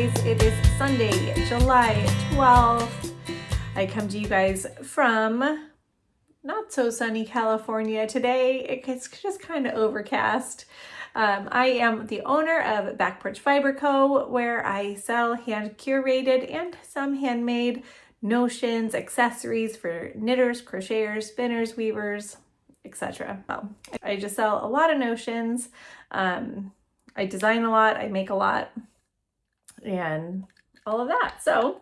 guys, it is Sunday, July 12th. I come to you guys from not so sunny California today. It's just kind of overcast. I am the owner of Back Porch Fiber Co., where I sell hand curated and some handmade notions, accessories for knitters, crocheters, spinners, weavers, etc. Well, I just sell a lot of notions. I design a lot, I make a lot, and all of that. So,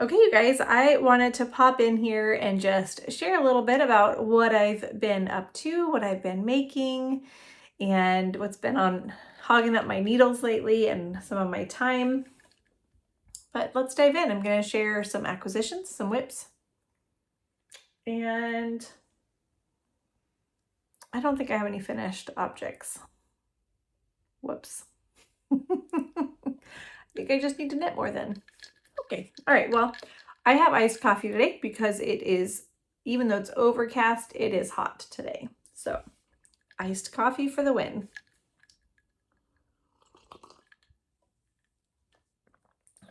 okay, you guys, I wanted to pop in here and just share a little bit about what I've been up to, what I've been making, and what's been on hogging up my needles lately and some of my time. But let's dive in. I'm going to share some acquisitions, some whips, and I don't think I have any finished objects. Whoops. I think I just need to knit more then. Okay, all right, well, I have iced coffee today because it is, even though it's overcast, it is hot today. So, iced coffee for the win.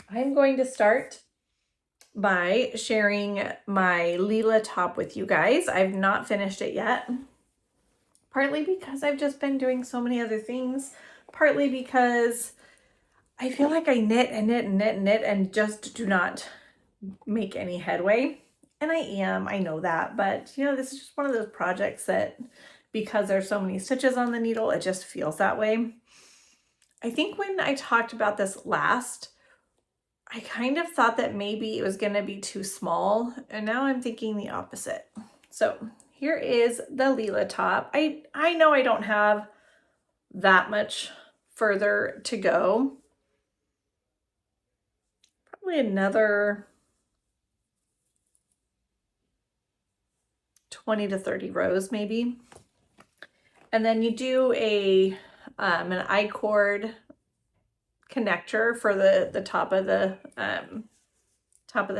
I'm going to start by sharing my Leela top with you guys. I've not finished it yet, partly because I've just been doing so many other things, partly because I feel like I knit and knit and knit and knit and just do not make any headway. And I know that, but you know, this is just one of those projects that because there's so many stitches on the needle, it just feels that way. I think when I talked about this last, I kind of thought that maybe it was going to be too small, and now I'm thinking the opposite. So here is the Leela top. I know I don't have that much further to go. Probably another 20 to 30 rows maybe. And then you do an I-cord connector for the top of the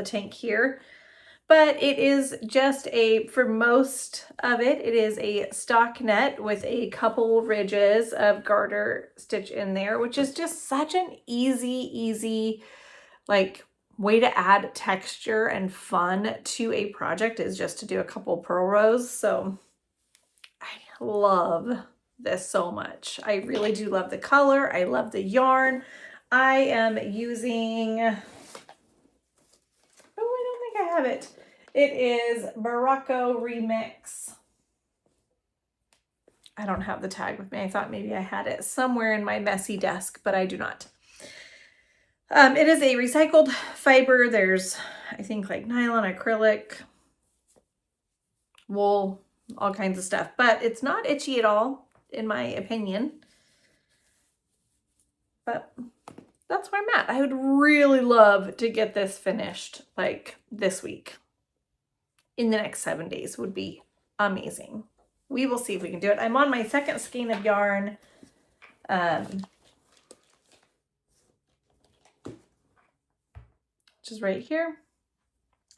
tank here. But it is just for most of it, it is a stock net with a couple ridges of garter stitch in there, which is just such an easy like way to add texture and fun to a project, is just to do a couple purl rows. So I love this so much. I really do love the color. I love the yarn. I am using, oh, I don't think I have it. It is Morocco Remix. I don't have the tag with me. I thought maybe I had it somewhere in my messy desk, but I do not. It is a recycled fiber. There's, I think, like nylon, acrylic, wool, all kinds of stuff, but it's not itchy at all, in my opinion. But that's where I'm at. I would really love to get this finished like this week. In the next 7 days would be amazing. We will see if we can do it. I'm on my second skein of yarn. Which is right here.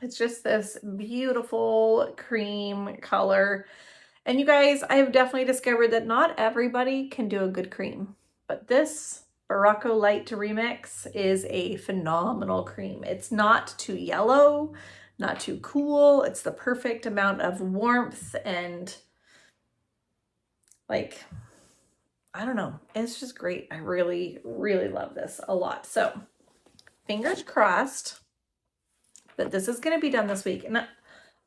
It's just this beautiful cream color. And you guys, I have definitely discovered that not everybody can do a good cream, but this Morocco Light Remix is a phenomenal cream. It's not too yellow, not too cool. It's the perfect amount of warmth and like, I don't know. It's just great. I really, really love this a lot. So fingers crossed that this is going to be done this week. And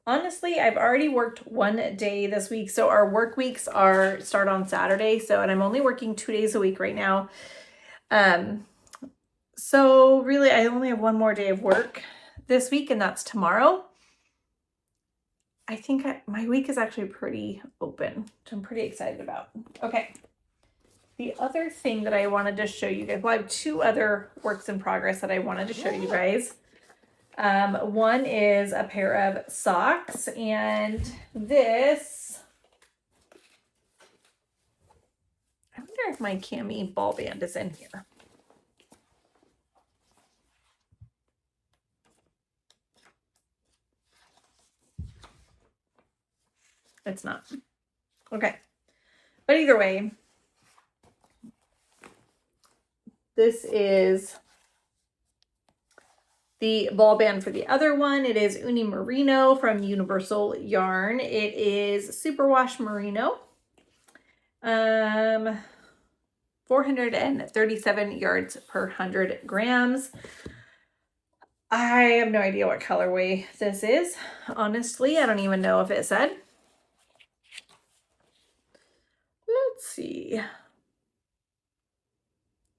honestly, I've already worked one day this week. So our work weeks start on Saturday. And I'm only working 2 days a week right now. So really, I only have one more day of work this week, and that's tomorrow. I think my week is actually pretty open, which I'm pretty excited about. Okay. The other thing that I wanted to show you guys, well, I have 2 other works in progress that I wanted to show you guys. One is a pair of socks, and this, I wonder if my cami ball band is in here. It's not. Okay. But either way, this is the ball band for the other one, it is Uni Merino from Universal Yarn. It is superwash merino. 437 yards per 100 grams. I have no idea what colorway this is. Honestly, I don't even know if it said. Let's see.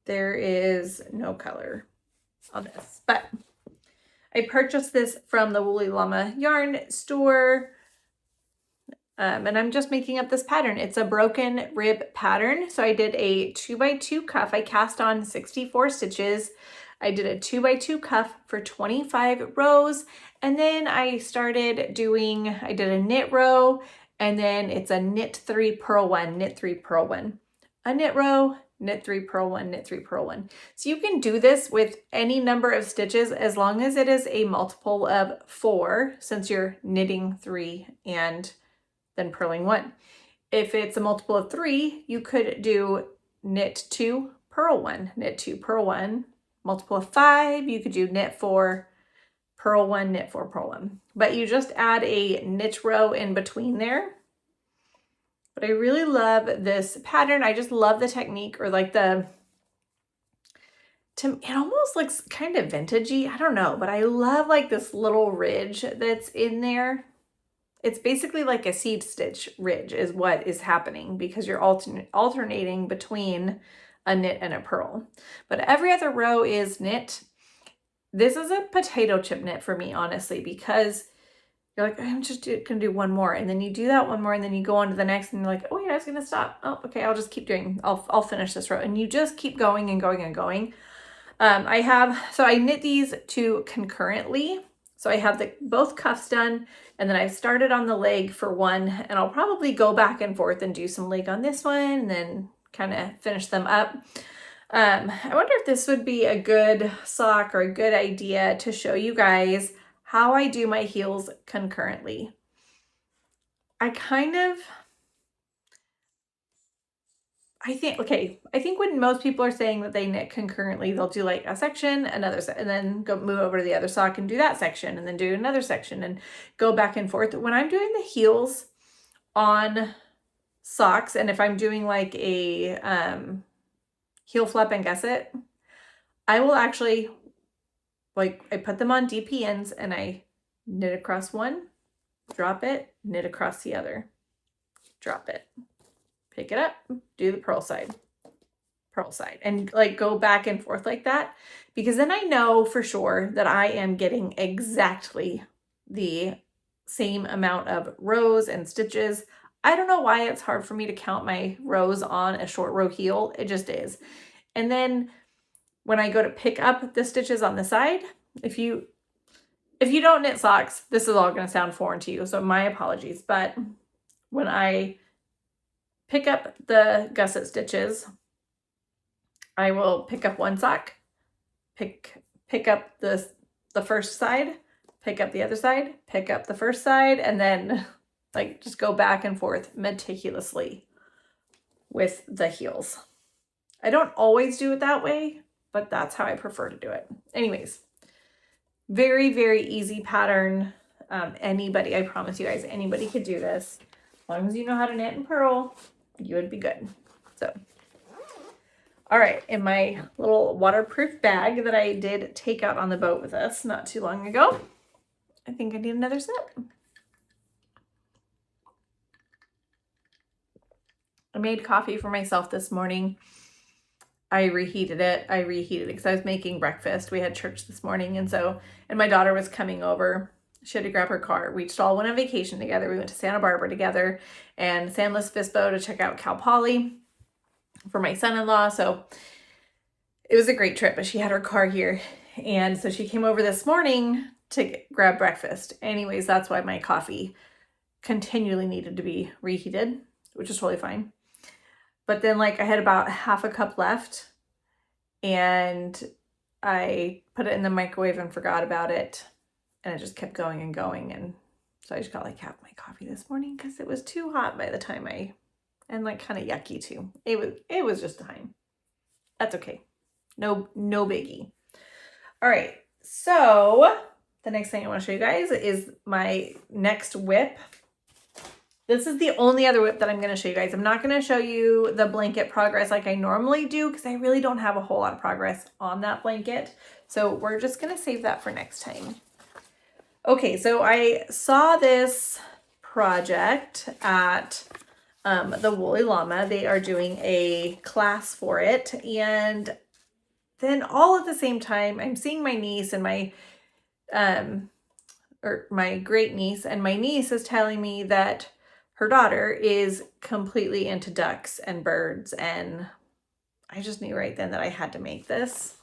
There is no color on this, but I purchased this from the Woolly Llama yarn store. And I'm just making up this pattern. It's a broken rib pattern. So I did a 2x2 cuff. I cast on 64 stitches. I did a 2x2 cuff for 25 rows. And then I started doing, I did a knit row, and then it's a knit 3, purl 1, knit 3, purl 1. A knit row, knit 3, purl 1, knit 3, purl 1. So you can do this with any number of stitches as long as it is a multiple of 4, since you're knitting 3 and then purling 1. If it's a multiple of 3, you could do knit 2, purl 1, knit 2, purl 1. Multiple of 5, you could do knit 4, purl 1, knit 4, purl 1. But you just add a knit row in between there. But I really love this pattern. I just love the technique, or like it almost looks kind of vintagey. I don't know, but I love like this little ridge that's in there. It's basically like a seed stitch ridge is what is happening, because you're alternating between a knit and a purl. But every other row is knit. This is a potato chip knit for me, honestly, because you're like, I'm just gonna do one more, and then you do that one more, and then you go on to the next, and you're like, oh yeah, I was gonna stop. Oh, okay, I'll just keep doing. I'll finish this row, and you just keep going and going and going. I knit these two concurrently. So I have both cuffs done, and then I've started on the leg for one, and I'll probably go back and forth and do some leg on this one and then kind of finish them up. I wonder if this would be a good sock or a good idea to show you guys how I do my heels concurrently. I think when most people are saying that they knit concurrently, they'll do like a section, another and then move over to the other sock and do that section, and then do another section and go back and forth. When I'm doing the heels on socks, and if I'm doing like a heel flap and gusset, I will actually, like, I put them on DP ends and I knit across one, drop it, knit across the other, drop it, pick it up, do the purl side, and like go back and forth like that, because then I know for sure that I am getting exactly the same amount of rows and stitches. I don't know why it's hard for me to count my rows on a short row heel. It just is. And then when I go to pick up the stitches on the side, if you don't knit socks, this is all going to sound foreign to you, so my apologies. But when I pick up the gusset stitches, I will pick up one sock, pick up the first side, pick up the other side, pick up the first side, and then like just go back and forth meticulously with the heels. I don't always do it that way, but that's how I prefer to do it. Anyways, very, very easy pattern. Anybody, I promise you guys, anybody could do this. As long as you know how to knit and purl, you would be good. So, all right, in my little waterproof bag that I did take out on the boat with us not too long ago, I think I need another sip. I made coffee for myself this morning. I reheated it because I was making breakfast. We had church this morning, and my daughter was coming over. She had to grab her car. We just all went on vacation together. We went to Santa Barbara together and San Luis Obispo to check out Cal Poly for my son-in-law. So it was a great trip, but she had her car here. And so she came over this morning to grab breakfast. Anyways, that's why my coffee continually needed to be reheated, which is totally fine. But then like I had about half a cup left and I put it in the microwave and forgot about it. And it just kept going and going. And so I just got like half my coffee this morning because it was too hot by the time and like kind of yucky too. It was just time. That's okay. No biggie. All right. So the next thing I want to show you guys is my next whip. This is the only other whip that I'm going to show you guys. I'm not going to show you the blanket progress like I normally do because I really don't have a whole lot of progress on that blanket. So we're just going to save that for next time. Okay, so I saw this project at the Woolly Llama. They are doing a class for it. And then all at the same time, I'm seeing my niece and my great niece, and my niece is telling me that her daughter is completely into ducks and birds, and I just knew right then that I had to make this.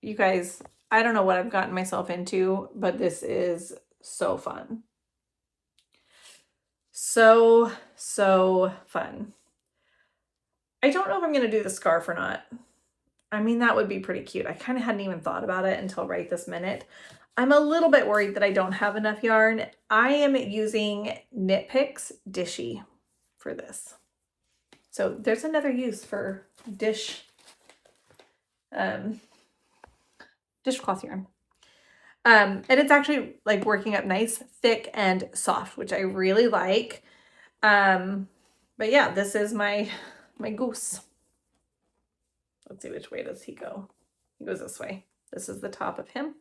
You guys, I don't know what I've gotten myself into, but this is so fun. So fun. I don't know if I'm going to do the scarf or not. I mean, that would be pretty cute. I kind of hadn't even thought about it until right this minute. I'm a little bit worried that I don't have enough yarn. I am using Knit Picks Dishy for this. So there's another use for dishcloth yarn. And it's actually like working up nice, thick and soft, which I really like. But yeah, this is my goose. Let's see, which way does he go? He goes this way. This is the top of him.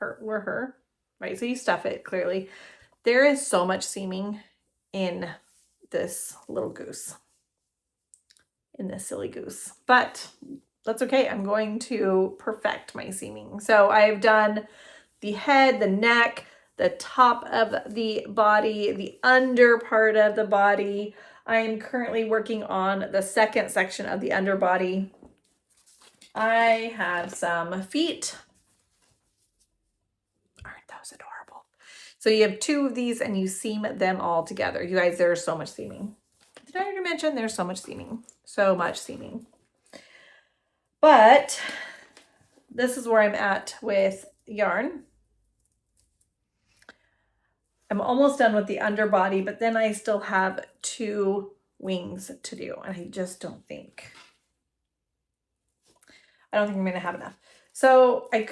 Her. Right, so you stuff it clearly. There is so much seaming in this little goose. In this silly goose. But that's okay. I'm going to perfect my seaming. So I've done the head, the neck, the top of the body, the under part of the body. I am currently working on the second section of the underbody. I have some feet. Aren't those adorable? So you have two of these and you seam them all together. You guys, there's so much seaming. Did I already mention there's so much seaming? So much seaming. But this is where I'm at with yarn. I'm almost done with the underbody, but then I still have 2 wings to do, and I just don't think I'm going to have enough. So I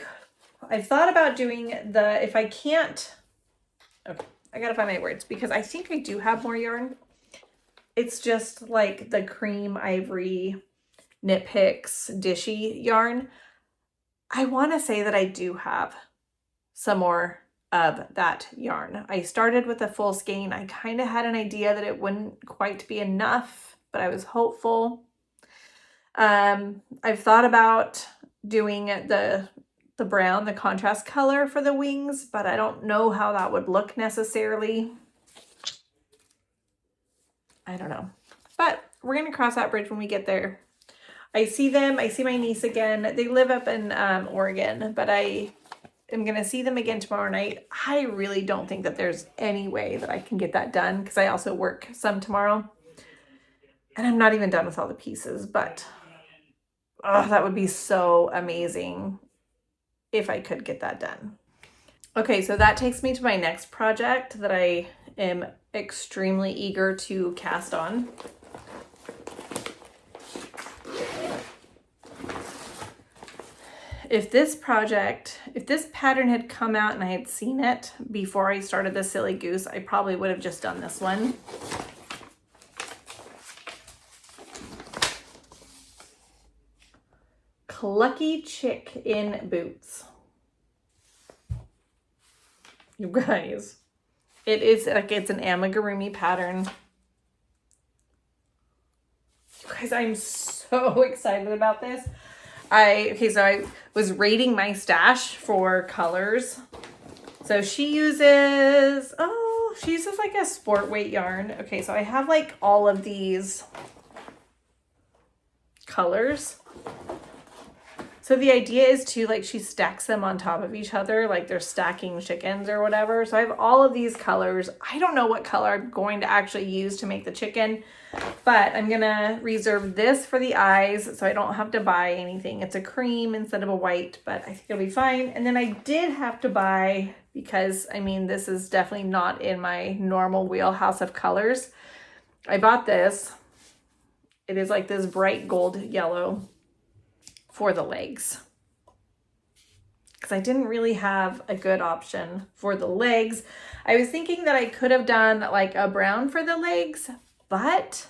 thought about doing if I can't, okay, I gotta find my words because I think I do have more yarn. It's just like the cream ivory Knit Picks Dishy yarn. I want to say that I do have some more of that yarn. I started with a full skein. I kind of had an idea that it wouldn't quite be enough, but I was hopeful. I've thought about doing the brown, the contrast color for the wings, but I don't know how that would look necessarily. I don't know, but we're going to cross that bridge when we get there. I see my niece again. They live up in Oregon, but I am going to see them again tomorrow night. I really don't think that there's any way that I can get that done because I also work some tomorrow. And I'm not even done with all the pieces, but oh, that would be so amazing if I could get that done. Okay, so that takes me to my next project that I am extremely eager to cast on. If this pattern had come out and I had seen it before I started the silly goose, I probably would have just done this one. Clucky Chick in Boots. You guys, it's an amigurumi pattern. You guys, I'm so excited about this. So I was rating my stash for colors. So she uses like a sport weight yarn. Okay, so I have like all of these colors. So the idea is to she stacks them on top of each other, like they're stacking chickens or whatever. So I have all of these colors. I don't know what color I'm going to actually use to make the chicken, but I'm gonna reserve this for the eyes so I don't have to buy anything. It's a cream instead of a white, but I think it'll be fine. And then I did have to buy, because I mean, this is definitely not in my normal wheelhouse of colors. I bought this. It is like this bright gold yellow for the legs. Because I didn't really have a good option for the legs. I was thinking that I could have done like a brown for the legs, but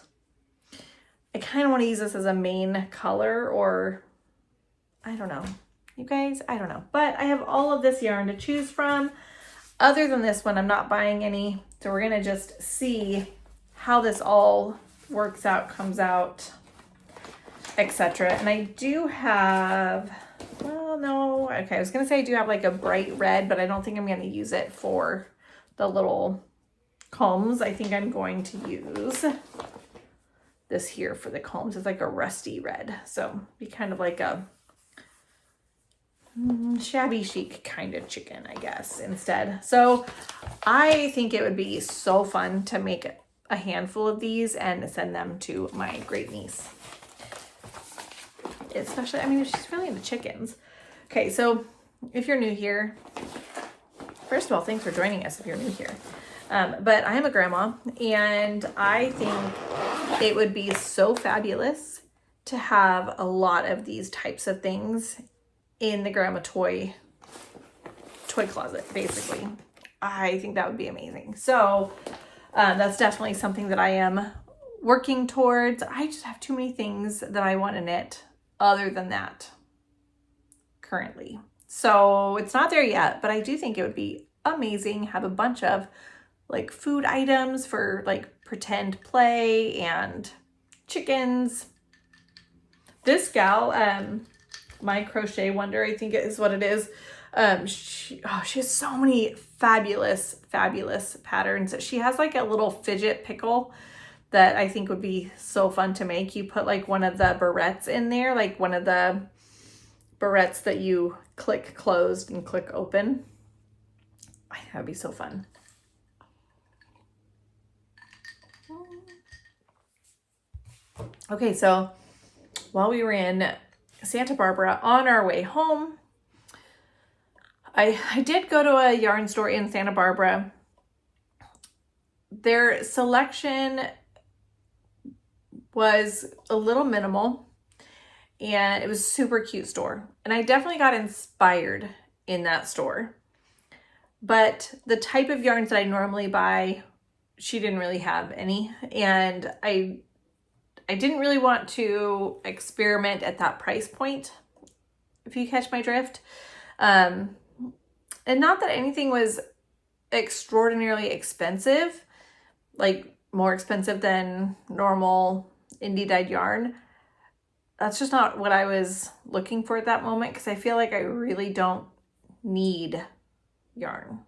I kind of want to use this as a main color, or I don't know. You guys, I don't know. But I have all of this yarn to choose from. Other than this one, I'm not buying any. So we're going to just see how this all works out, comes out, etc. And I do have, well, no, okay, I was gonna say I do have like a bright red, but I don't think I'm gonna use it for the little combs. I think I'm going to use this here for the combs. It's like a rusty red, so be kind of like a shabby chic kind of chicken, I guess, instead. So I think it would be so fun to make a handful of these and send them to my great niece. Especially, I mean, she's really into chickens. Okay, so if you're new here, first of all, thanks for joining us if you're new here. But I am a grandma, and I think it would be so fabulous to have a lot of these types of things in the grandma toy closet, basically. I think that would be amazing. So that's definitely something that I am working towards. I just have too many things that I want to knit other than that currently. So it's not there yet, but I do think it would be amazing. Have a bunch of like food items for like pretend play and chickens. This gal, my crochet wonder, I think is what it is. She has so many fabulous patterns. She has like a little fidget pickle that I think would be so fun to make. You put like one of the barrettes in there, like one of the barrettes that you click closed and click open. I think that would be so fun. Okay, so while we were in Santa Barbara on our way home, I did go to a yarn store in Santa Barbara. Their selection was a little minimal, and it was a super cute store. And I definitely got inspired in that store. But the type of yarns that I normally buy, she didn't really have any. And I didn't really want to experiment at that price point, if you catch my drift. And not that anything was extraordinarily expensive, like more expensive than normal indie dyed yarn. That's just not what I was looking for at that moment, because I feel like I really don't need yarn.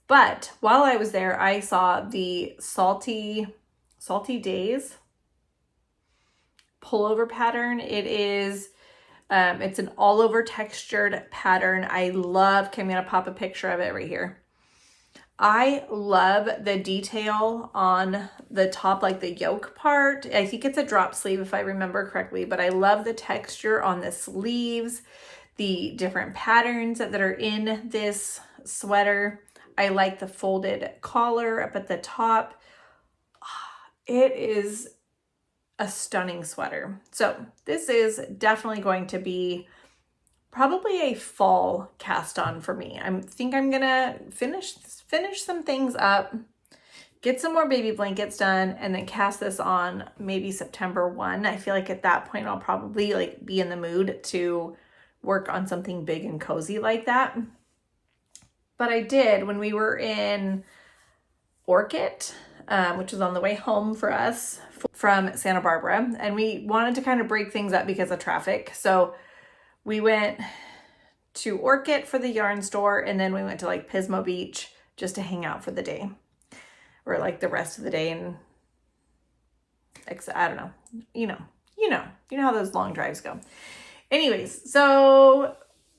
But while I was there, I saw the Salty Days pullover pattern. It is it's an all over textured pattern. I love, okay, I'm gonna pop a picture of it right here. I love the detail on the top, like the yoke part. I think it's a drop sleeve if I remember correctly, but I love the texture on the sleeves, the different patterns that are in this sweater. I like the folded collar up at the top. It is a stunning sweater. So this is definitely going to be probably a fall cast on for me. I think I'm gonna finish some things up, get some more baby blankets done, and then cast this on maybe September 1. I feel like at that point I'll probably like be in the mood to work on something big and cozy like that. But I did when we were in Orchid, which was on the way home for us from Santa Barbara, and we wanted to kind of break things up because of traffic. So we went to Orchid for the yarn store, and then we went to like Pismo Beach just to hang out for the day, or like the rest of the day. And I don't know, you know how those long drives go. Anyways, so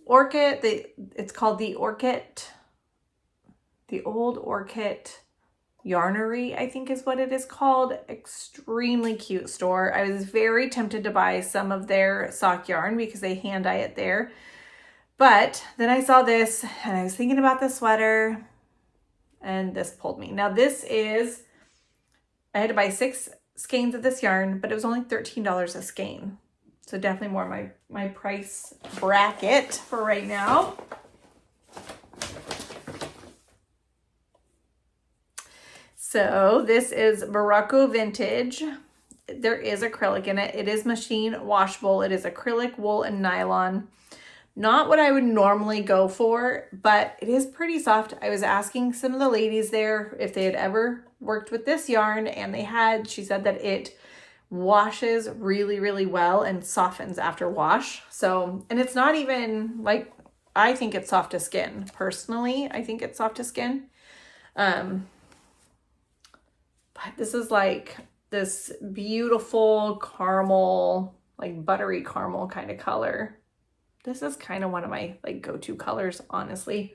Orchid, it's called the Old Orchid Yarnery, I think is what it is called. Extremely cute store. I was very tempted to buy some of their sock yarn because they hand dye it there. But then I saw this and I was thinking about the sweater, and this pulled me. Now this is, I had to buy 6 skeins of this yarn, but it was only $13 a skein. So definitely more my price bracket for right now. So this is Morocco Vintage. There is acrylic in it. It is machine washable. It is acrylic, wool, and nylon. Not what I would normally go for, but it is pretty soft. I was asking some of the ladies there if they had ever worked with this yarn, and they had. She said that it washes really, really well and softens after wash. So, and it's not even like, I think it's soft to skin. Personally, I think it's soft to skin. But this is like this beautiful caramel, like buttery caramel kind of color. This is kind of one of my like go-to colors, honestly.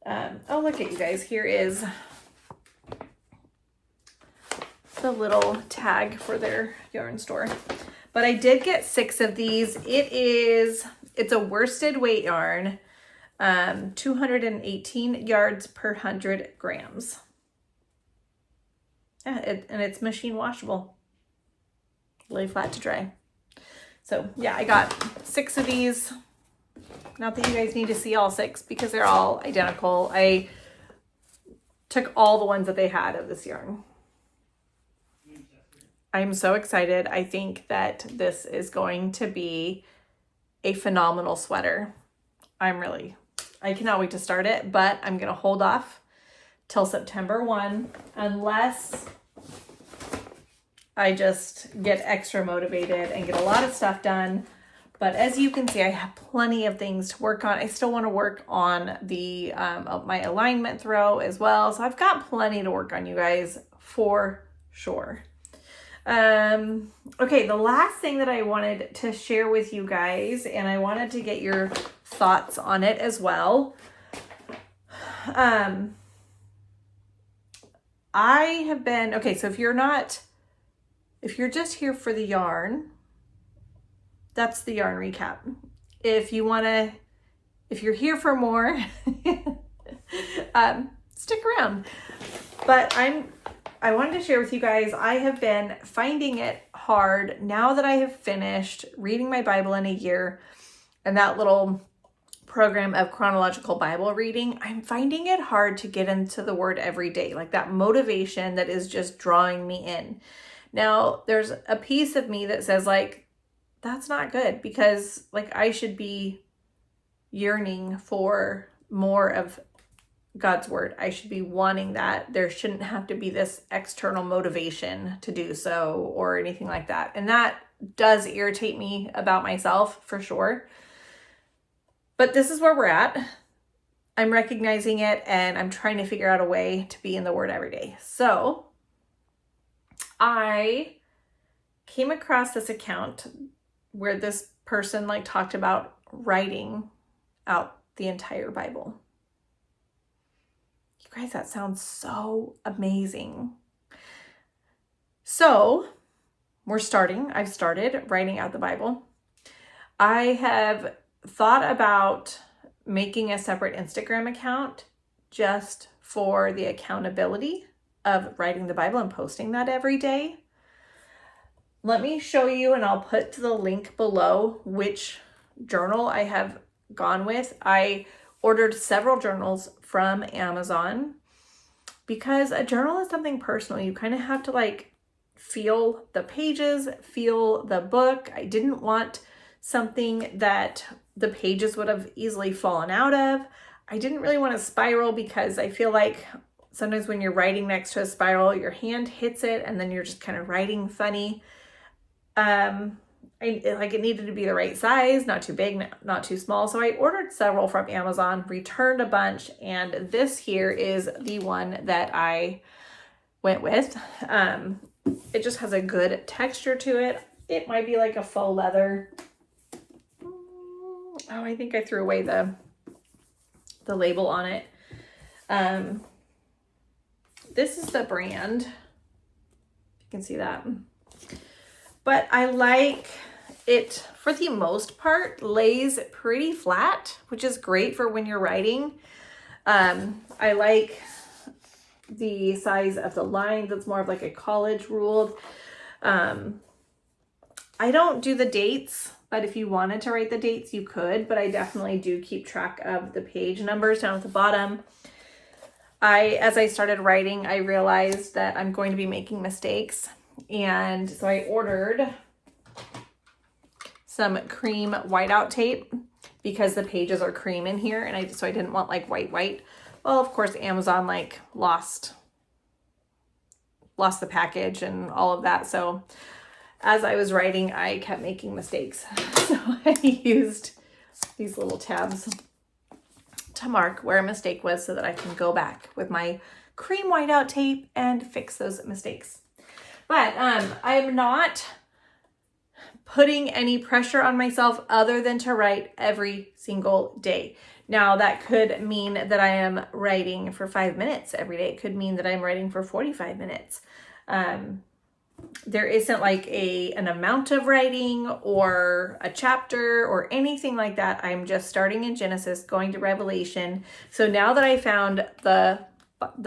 Oh, look at you guys. Here is the little tag for their yarn store. But I did get 6 of these. It's a worsted weight yarn, 218 yards per 100 grams. Yeah, and it's machine washable. Lay flat to dry. So yeah, I got 6 of these. Not that you guys need to see all 6 because they're all identical. I took all the ones that they had of this yarn. I'm so excited. I think that this is going to be a phenomenal sweater. I cannot wait to start it, but I'm going to hold off till September 1 unless I just get extra motivated and get a lot of stuff done. But as you can see, I have plenty of things to work on. I still want to work on the my alignment throw as well. So I've got plenty to work on, you guys, for sure. Okay, the last thing that I wanted to share with you guys, and I wanted to get your thoughts on it as well. I have been, okay, so if you're just here for the yarn, that's the yarn recap. If you're here for more, stick around. But I wanted to share with you guys, I have been finding it hard now that I have finished reading my Bible in a year and that little program of chronological Bible reading. I'm finding it hard to get into the Word every day, like that motivation that is just drawing me in. Now, there's a piece of me that says like, that's not good because like I should be yearning for more of God's word. I should be wanting that. There shouldn't have to be this external motivation to do so or anything like that. And that does irritate me about myself for sure. But this is where we're at. I'm recognizing it and I'm trying to figure out a way to be in the word every day. So I came across this account where this person like talked about writing out the entire Bible. You guys, that sounds so amazing. So I've started writing out the Bible. I have thought about making a separate Instagram account just for the accountability of writing the Bible and posting that every day. Let me show you, and I'll put the link below which journal I have gone with. I ordered several journals from Amazon because a journal is something personal. You kind of have to like feel the pages, feel the book. I didn't want something that the pages would have easily fallen out of. I didn't really want a spiral because I feel like sometimes when you're writing next to a spiral, your hand hits it and then you're just kind of writing funny. It needed to be the right size, not too big, not too small. So I ordered several from Amazon, returned a bunch, and this here is the one that I went with. It just has a good texture to it. It might be like a faux leather. Oh, I think I threw away the label on it. This is the brand. You can see that. But I like it, for the most part, lays pretty flat, which is great for when you're writing. I like the size of the lines. It's more of like a college ruled. I don't do the dates, but if you wanted to write the dates, you could, but I definitely do keep track of the page numbers down at the bottom. As I started writing, I realized that I'm going to be making mistakes. And so I ordered some cream whiteout tape because the pages are cream in here. And so I didn't want like white. Well, of course, Amazon like lost the package and all of that. So as I was writing, I kept making mistakes. So I used these little tabs to mark where a mistake was so that I can go back with my cream whiteout tape and fix those mistakes. But I'm not putting any pressure on myself other than to write every single day. Now that could mean that I am writing for 5 minutes every day. It could mean that I'm writing for 45 minutes. There isn't like an amount of writing or a chapter or anything like that. I'm just starting in Genesis, going to Revelation. So now that I found the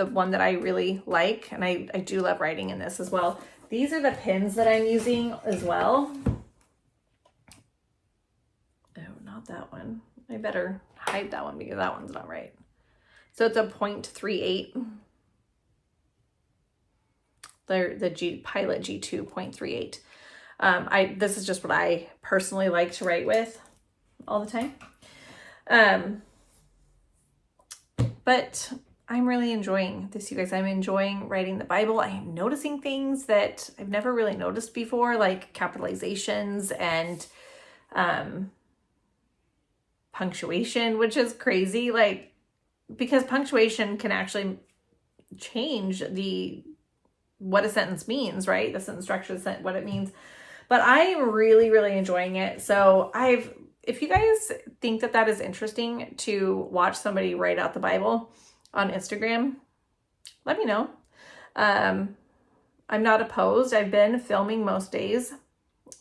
one that I really like, and I do love writing in this as well. These are the pins that I'm using as well. Oh, not that one. I better hide that one because that one's not right. So it's a 0.38. The Pilot G2 0.38. This is just what I personally like to write with all the time. But I'm really enjoying this, you guys. I'm enjoying writing the Bible. I am noticing things that I've never really noticed before, like capitalizations and punctuation, which is crazy. Like, because punctuation can actually change what a sentence means, right? The sentence structure, what it means. But I'm really, really enjoying it. So if you guys think that is interesting to watch somebody write out the Bible on Instagram, let me know. I'm not opposed. I've been filming most days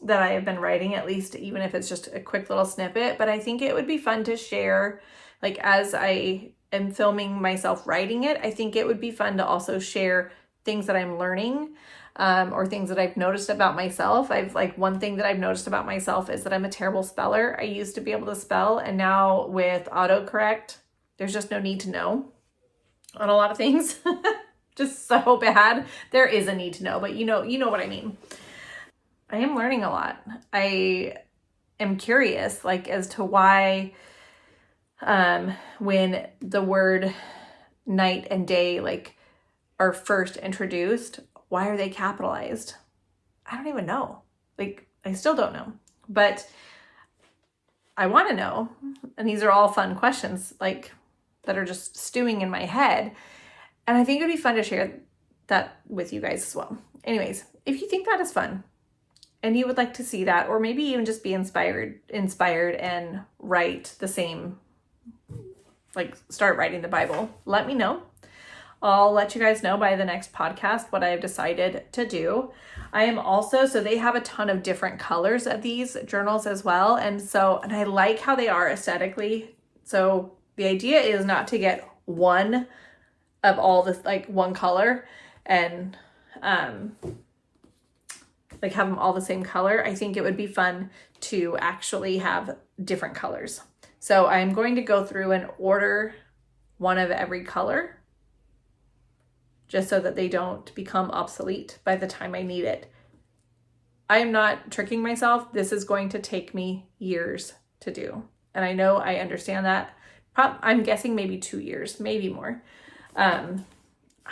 that I have been writing, at least, even if it's just a quick little snippet. But I think it would be fun to share, like, as I am filming myself writing it, I think it would be fun to also share things that I'm learning, or things that I've noticed about myself. One thing that I've noticed about myself is that I'm a terrible speller. I used to be able to spell, and now with autocorrect, there's just no need to know on a lot of things. Just so bad. There is a need to know, but you know what I mean. I am learning a lot. I am curious, like, as to why, when the word night and day, like, are first introduced, why are they capitalized? I don't even know. Like, I still don't know, but I want to know. And these are all fun questions, like, that are just stewing in my head. And I think it'd be fun to share that with you guys as well. Anyways, if you think that is fun and you would like to see that, or maybe even just be inspired and write the same, like, start writing the Bible, let me know. I'll let you guys know by the next podcast what I've decided to do. I am also, so they have a ton of different colors of these journals as well. And I like how they are aesthetically. So the idea is not to get one of all this, like, one color and like have them all the same color. I think it would be fun to actually have different colors. So I'm going to go through and order one of every color, just so that they don't become obsolete by the time I need it. I am not tricking myself. This is going to take me years to do. And I know I understand that. I'm guessing maybe 2 years, maybe more. I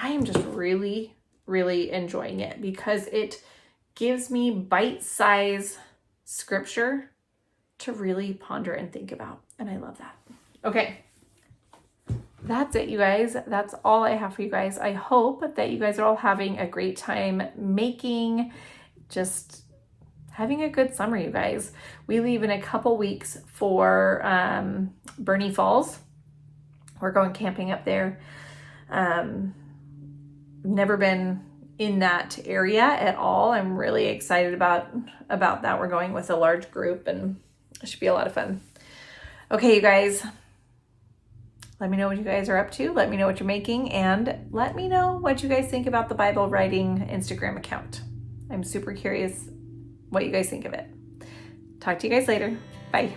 am just really, really enjoying it because it gives me bite-sized scripture to really ponder and think about. And I love that. Okay. That's it, you guys. That's all I have for you guys. I hope that you guys are all having a great time just having a good summer, you guys. We leave in a couple weeks for Bernie Falls. We're going camping up there. Never been in that area at all. I'm really excited about that. We're going with a large group and it should be a lot of fun. Okay, you guys. Let me know what you guys are up to. Let me know what you're making, and let me know what you guys think about the Bible writing Instagram account. I'm super curious what you guys think of it. Talk to you guys later. Bye.